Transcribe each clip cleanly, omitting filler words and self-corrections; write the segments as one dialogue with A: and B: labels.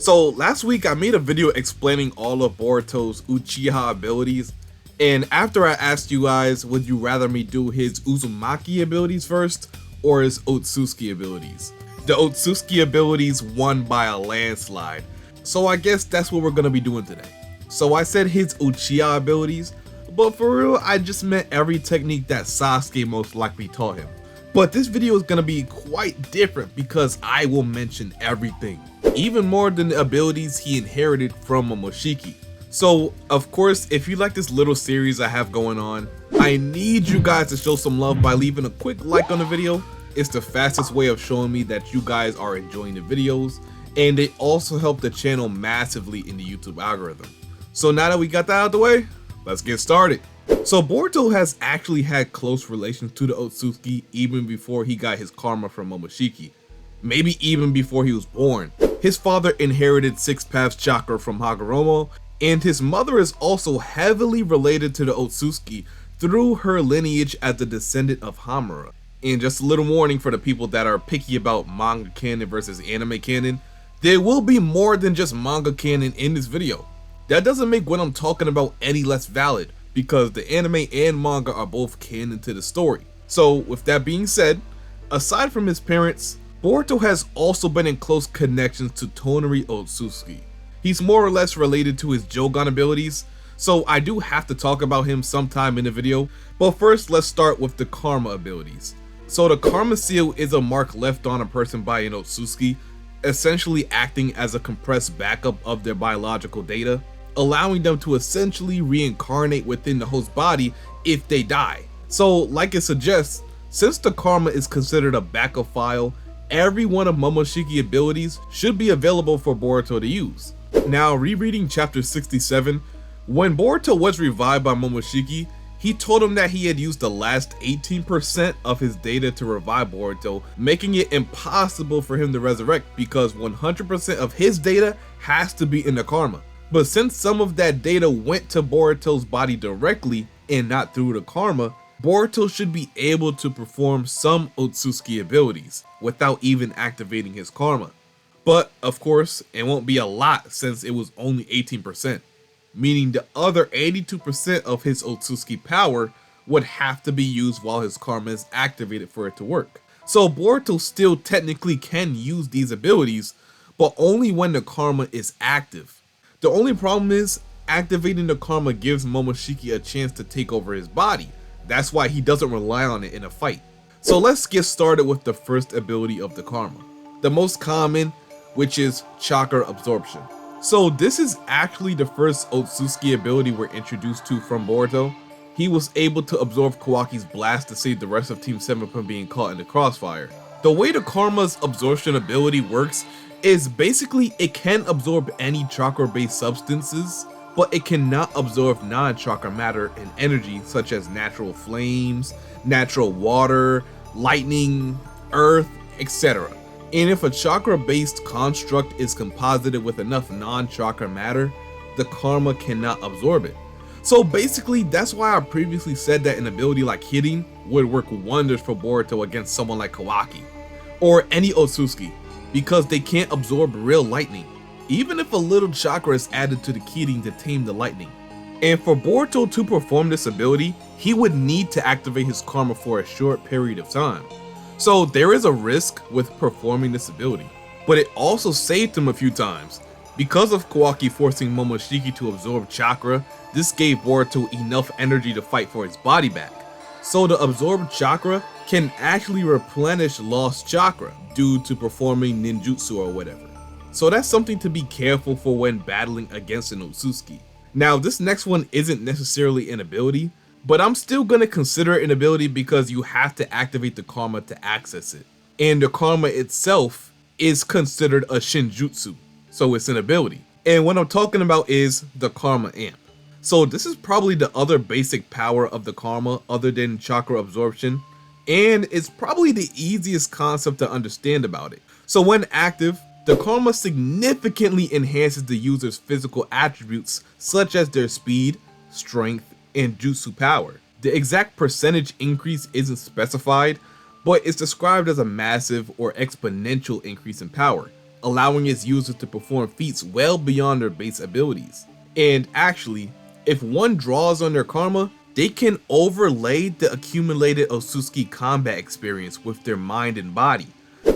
A: So last week I made a video explaining all of Boruto's Uchiha abilities, and after I asked you guys would you rather me do his Uzumaki abilities first or his Otsutsuki abilities. The Otsutsuki abilities won by a landslide, so I guess that's what we're gonna be doing today. So I said his Uchiha abilities, but for real I just meant every technique that Sasuke most likely taught him. But this video is gonna be quite different because I will mention everything, even more than the abilities he inherited from MOMOSHIKI. So of course, if you like this little series I have going on, I need you guys to show some love by leaving a quick like on the video. It's the fastest way of showing me that you guys are enjoying the videos, and they also help the channel massively in the YouTube algorithm. So now that we got that out of the way, let's get started. So Boruto has actually had close relations to the Otsutsuki even before he got his karma from MOMOSHIKI. Maybe even before he was born. His father inherited 6 paths chakra from Hagoromo, and his mother is also heavily related to the Otsutsuki through her lineage as the descendant of Hamura. And just a little warning for the people that are picky about manga canon versus anime canon, there will be more than just manga canon in this video. That doesn't make what I'm talking about any less valid, because the anime and manga are both canon to the story. So with that being said, aside from his parents, Boruto has also been in close connections to Tonari Otsutsuki. He's more or less related to his Jougan abilities, so I do have to talk about him sometime in the video, but first let's start with the karma abilities. So the karma seal is a mark left on a person by an Otsutsuki, essentially acting as a compressed backup of their biological data, allowing them to essentially reincarnate within the host body if they die. So like it suggests, since the karma is considered a backup file, every one of MOMOSHIKI abilities should be available for Boruto to use. Now rereading chapter 67, when Boruto was revived by MOMOSHIKI, he told him that he had used the last 18% of his data to revive Boruto, making it impossible for him to resurrect because 100% of his data has to be in the karma. But since some of that data went to Boruto's body directly and not through the karma, Boruto should be able to perform some Otsutsuki abilities without even activating his karma. But of course, it won't be a lot since it was only 18%, meaning the other 82% of his Otsutsuki power would have to be used while his karma is activated for it to work. So Boruto still technically can use these abilities, but only when the karma is active. The only problem is, activating the karma gives MOMOSHIKI a chance to take over his body. That's why he doesn't rely on it in a fight. So let's get started with the first ability of the karma, the most common, which is chakra absorption. So this is actually the first Otsutsuki ability we're introduced to from Boruto. He was able to absorb Kawaki's blast to save the rest of Team 7 from being caught in the crossfire. The way the karma's absorption ability works is basically it can absorb any chakra-based substances, but it cannot absorb non-chakra matter and energy such as natural flames, natural water, lightning, earth, etc. And if a chakra-based construct is composited with enough non-chakra matter, the karma cannot absorb it. So basically that's why I previously said that an ability like hitting would work wonders for Boruto against someone like Kawaki or any Otsutsuki, because they can't absorb real lightning, even if a little chakra is added to the Kirin to tame the lightning. And for Boruto to perform this ability, he would need to activate his karma for a short period of time. So there is a risk with performing this ability, but it also saved him a few times. Because of Kawaki forcing MOMOSHIKI to absorb chakra, this gave Boruto enough energy to fight for his body back. So the absorbed chakra can actually replenish lost chakra due to performing ninjutsu or whatever. So that's something to be careful for when battling against an Otsutsuki. Now this next one isn't necessarily an ability, but I'm still gonna consider it an ability because you have to activate the karma to access it. And the karma itself is considered a Shinjutsu, so it's an ability. And what I'm talking about is the karma amp. So this is probably the other basic power of the karma other than chakra absorption, and it's probably the easiest concept to understand about it. So when active, the karma significantly enhances the user's physical attributes such as their speed, strength, and jutsu power. The exact percentage increase isn't specified, but it's described as a massive or exponential increase in power, allowing its users to perform feats well beyond their base abilities. And actually, if one draws on their karma, they can overlay the accumulated Otsutsuki combat experience with their mind and body.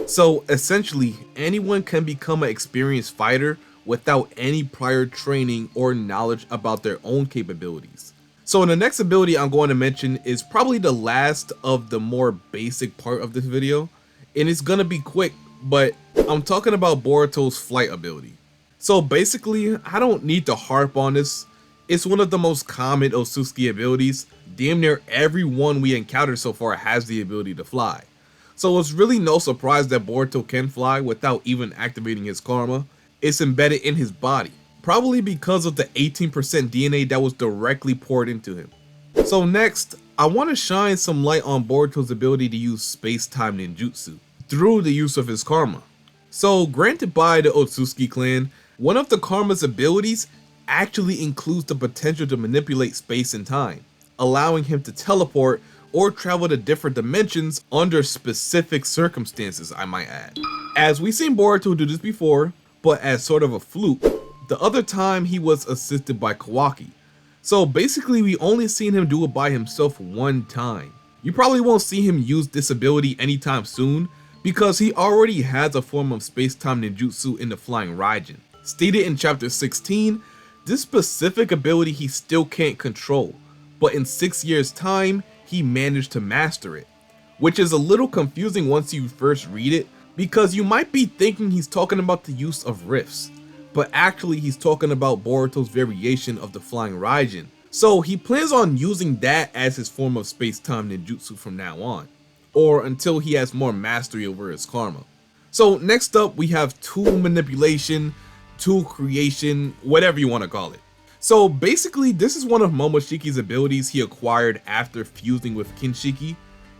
A: So essentially, anyone can become an experienced fighter without any prior training or knowledge about their own capabilities. So the next ability I'm going to mention is probably the last of the more basic part of this video, and it's gonna be quick, but I'm talking about Boruto's flight ability. So basically, I don't need to harp on this. It's one of the most common Otsutsuki abilities. Damn near everyone we encountered so far has the ability to fly. So it's really no surprise that Boruto can fly without even activating his karma. It's embedded in his body, probably because of the 18% DNA that was directly poured into him. So next, I want to shine some light on Boruto's ability to use Spacetime ninjutsu through the use of his karma. So granted by the Otsutsuki clan, one of the karma's abilities actually includes the potential to manipulate space and time, allowing him to teleport or travel to different dimensions under specific circumstances, I might add. As we've seen Boruto do this before, but as sort of a fluke. The other time he was assisted by KAWAKI. So basically we only seen him do it by himself one time. You probably won't see him use this ability anytime soon because he already has a form of Spacetime ninjutsu in the Flying Raijin. Stated in chapter 16, this specific ability he still can't control, but in 6 years time he managed to master it. Which is a little confusing once you first read it, because you might be thinking he's talking about the use of rifts, but actually he's talking about Boruto's variation of the Flying Raijin. So he plans on using that as his form of Space-Time ninjutsu from now on, or until he has more mastery over his karma. So next up we have tool manipulation, tool creation, whatever you want to call it. So basically this is one of Momoshiki's abilities he acquired after fusing with Kinshiki.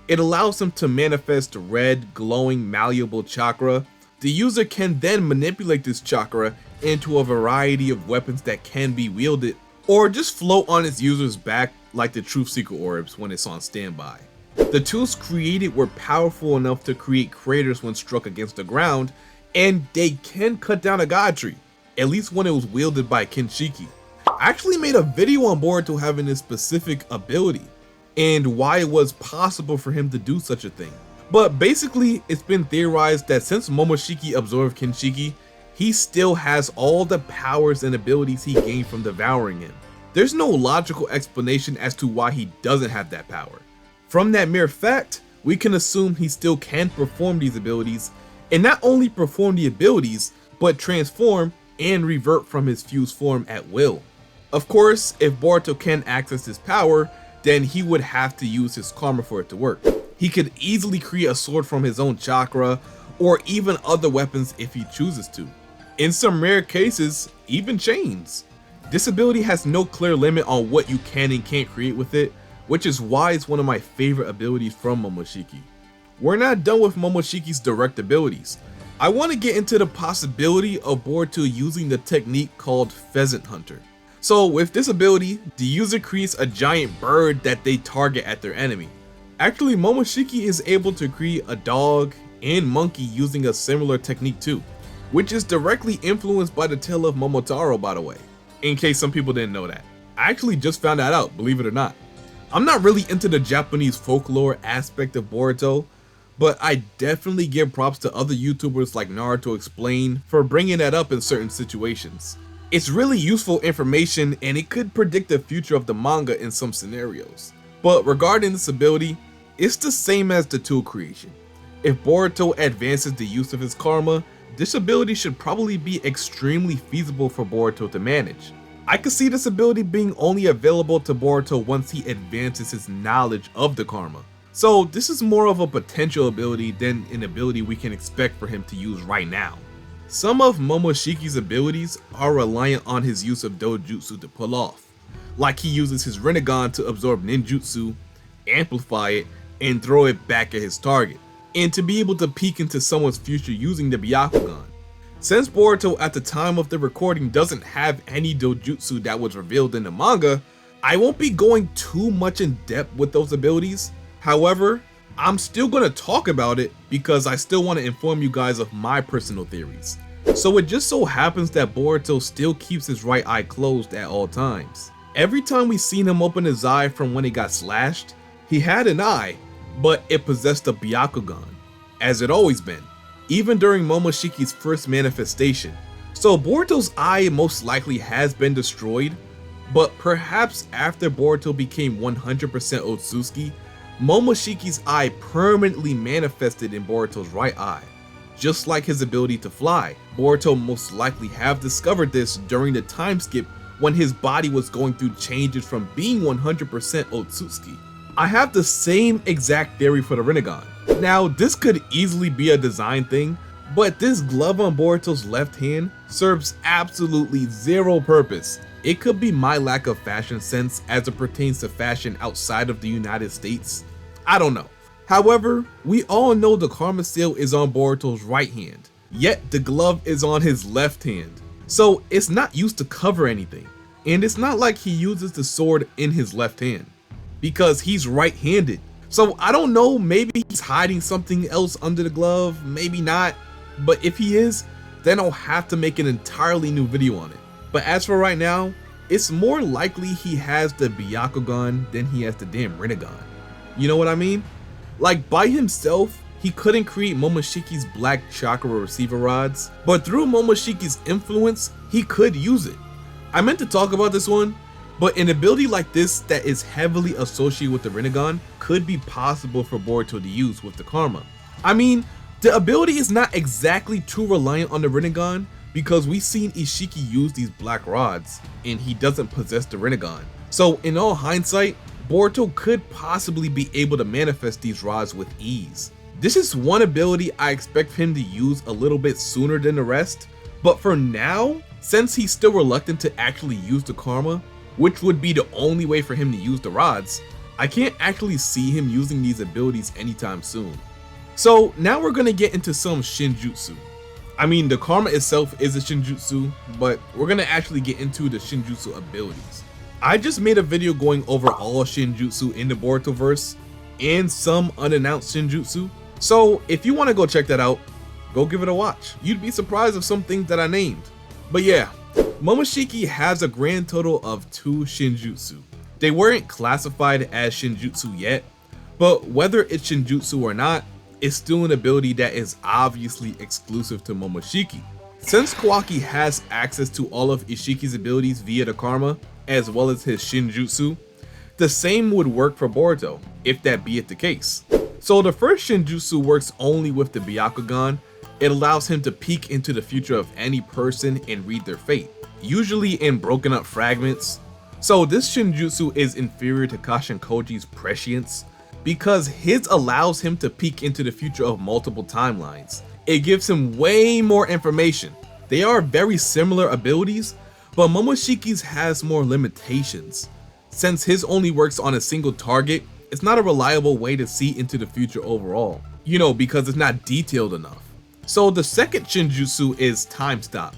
A: It allows him to manifest red, glowing, malleable chakra. The user can then manipulate this chakra into a variety of weapons that can be wielded, or just float on its user's back like the Truth Seeker orbs when it's on standby. The tools created were powerful enough to create craters when struck against the ground, and they can cut down a god tree, at least when it was wielded by Kinshiki. I actually made a video on Boruto having this specific ability, and why it was possible for him to do such a thing. But basically, it's been theorized that since Momoshiki absorbed Kinshiki, he still has all the powers and abilities he gained from devouring him. There's no logical explanation as to why he doesn't have that power. From that mere fact, we can assume he still can perform these abilities, and not only perform the abilities, but transform and revert from his fused form at will. Of course, if Boruto can access his power, then he would have to use his karma for it to work. He could easily create a sword from his own chakra, or even other weapons if he chooses to. In some rare cases, even chains. This ability has no clear limit on what you can and can't create with it, which is why it's one of my favorite abilities from Momoshiki. We're not done with Momoshiki's direct abilities. I want to get into the possibility of Boruto using the technique called Pheasant Hunter. So with this ability, the user creates a giant bird that they target at their enemy. Actually, Momoshiki is able to create a dog and monkey using a similar technique too, which is directly influenced by the tale of Momotaro, by the way, in case some people didn't know that. I actually just found that out, believe it or not. I'm not really into the Japanese folklore aspect of Boruto, but I definitely give props to other YouTubers like Naruto Explain for bringing that up in certain situations. It's really useful information and it could predict the future of the manga in some scenarios. But regarding this ability, it's the same as the tool creation. If Boruto advances the use of his karma, this ability should probably be extremely feasible for Boruto to manage. I could see this ability being only available to Boruto once he advances his knowledge of the karma. So this is more of a potential ability than an ability we can expect for him to use right now. Some of Momoshiki's abilities are reliant on his use of Dojutsu to pull off, like he uses his Rinnegan to absorb ninjutsu, amplify it, and throw it back at his target, and to be able to peek into someone's future using the Byakugan. Since Boruto at the time of the recording doesn't have any Dojutsu that was revealed in the manga, I won't be going too much in depth with those abilities. However, I'm still going to talk about it because I still want to inform you guys of my personal theories. So it just so happens that Boruto still keeps his right eye closed at all times. Every time we seen him open his eye from when it got slashed, he had an eye, but it possessed a Byakugan, as it always been, even during Momoshiki's first manifestation. So Boruto's eye most likely has been destroyed, but perhaps after Boruto became 100% Otsutsuki, Momoshiki's eye permanently manifested in Boruto's right eye. Just like his ability to fly, Boruto most likely have discovered this during the time skip when his body was going through changes from being 100% Otsutsuki. I have the same exact theory for the Rinnegan. Now, this could easily be a design thing, but this glove on Boruto's left hand serves absolutely zero purpose. It could be my lack of fashion sense as it pertains to fashion outside of the United States. I don't know. However, we all know the Karma seal is on Boruto's right hand, yet the glove is on his left hand. So it's not used to cover anything, and it's not like he uses the sword in his left hand, because he's right-handed. So I don't know, maybe he's hiding something else under the glove, maybe not, but if he is, then I'll have to make an entirely new video on it. But as for right now, it's more likely he has the Byakugan than he has the damn Rinnegan. You know what I mean? Like, by himself, he couldn't create Momoshiki's black chakra receiver rods, but through Momoshiki's influence, he could use it. I meant to talk about this one, but an ability like this that is heavily associated with the Rinnegan could be possible for Boruto to use with the Karma. I mean, the ability is not exactly too reliant on the Rinnegan because we've seen Ishiki use these black rods, and he doesn't possess the Rinnegan. So in all hindsight, Boruto could possibly be able to manifest these rods with ease. This is one ability I expect him to use a little bit sooner than the rest, but for now, since he's still reluctant to actually use the Karma, which would be the only way for him to use the rods, I can't actually see him using these abilities anytime soon. So now we're gonna get into some Shinjutsu. I mean, the Karma itself is a Shinjutsu, but we're gonna actually get into the Shinjutsu abilities. I just made a video going over all Shinjutsu in the Borutoverse and some unannounced Shinjutsu. So if you want to go check that out, go give it a watch. You'd be surprised of some things that I named. But yeah, Momoshiki has a grand total of 2 Shinjutsu. They weren't classified as Shinjutsu yet, but whether it's Shinjutsu or not, it's still an ability that is obviously exclusive to Momoshiki. Since KAWAKI has access to all of Ishiki's abilities via the Karma, as well as his Shinjutsu, the same would work for Boruto, if that be it the case. So the first Shinjutsu works only with the Byakugan. It allows him to peek into the future of any person and read their fate, usually in broken up fragments. So this Shinjutsu is inferior to Kashin Koji's Prescience, because his allows him to peek into the future of multiple timelines. It gives him way more information. They are very similar abilities, but Momoshiki's has more limitations. Since his only works on a single target, it's not a reliable way to see into the future overall, you know, because it's not detailed enough. So the second Shinjutsu is Time Stop.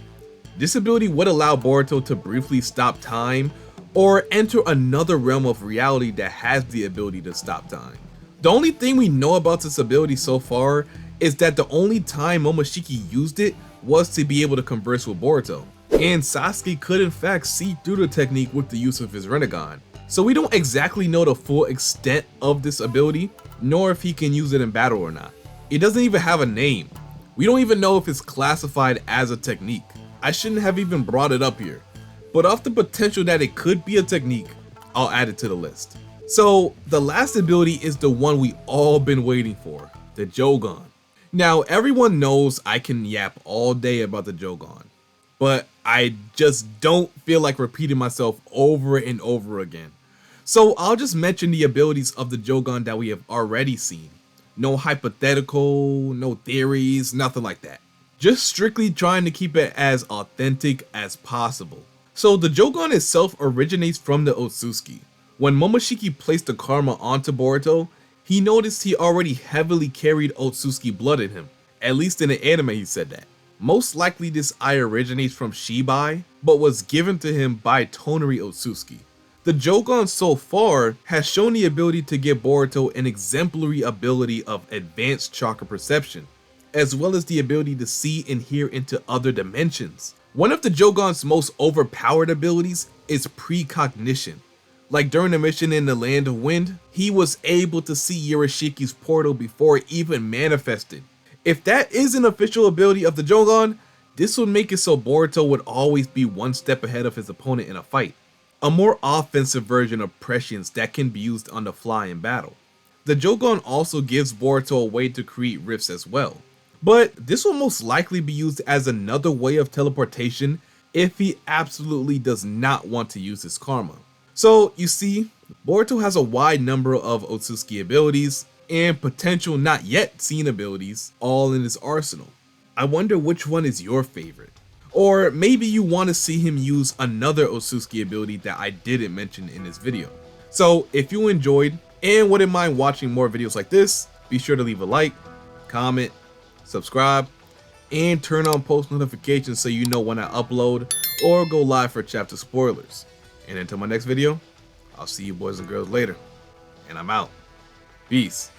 A: This ability would allow Boruto to briefly stop time or enter another realm of reality that has the ability to stop time. The only thing we know about this ability so far is that the only time Momoshiki used it was to be able to converse with Boruto. And Sasuke could in fact see through the technique with the use of his Rinnegan. So we don't exactly know the full extent of this ability, nor if he can use it in battle or not. It doesn't even have a name. We don't even know if it's classified as a technique. I shouldn't have even brought it up here, but off the potential that it could be a technique, I'll add it to the list. So the last ability is the one we all been waiting for, the Jougan. Now everyone knows I can yap all day about the Jougan, but I just don't feel like repeating myself over and over again. So I'll just mention the abilities of the Jougan that we have already seen. No hypothetical, no theories, nothing like that. Just strictly trying to keep it as authentic as possible. So the Jougan itself originates from the Otsutsuki. When Momoshiki placed the Karma onto Boruto, he noticed he already heavily carried Otsutsuki blood in him. At least in the anime he said that. Most likely this eye originates from Shibai, but was given to him by Tonari Otsutsuki. The Jougan so far has shown the ability to give Boruto an exemplary ability of advanced chakra perception, as well as the ability to see and hear into other dimensions. One of the Jougan's most overpowered abilities is precognition. Like during the mission in the Land of Wind, he was able to see Urashiki's portal before it even manifested. If that is an official ability of the Jougan, this would make it so Boruto would always be one step ahead of his opponent in a fight. A more offensive version of prescience that can be used on the fly in battle. The Jougan also gives Boruto a way to create rifts as well. But this will most likely be used as another way of teleportation if he absolutely does not want to use his karma. So you see, Boruto has a wide number of Otsutsuki abilities and potential not yet seen abilities all in his arsenal. I wonder which one is your favorite. Or maybe you want to see him use another Otsutsuki ability that I didn't mention in this video. So if you enjoyed and wouldn't mind watching more videos like this, be sure to leave a like, comment, subscribe, and turn on post notifications so you know when I upload or go live for chapter spoilers. And until my next video, I'll see you boys and girls later. And I'm out. Peace.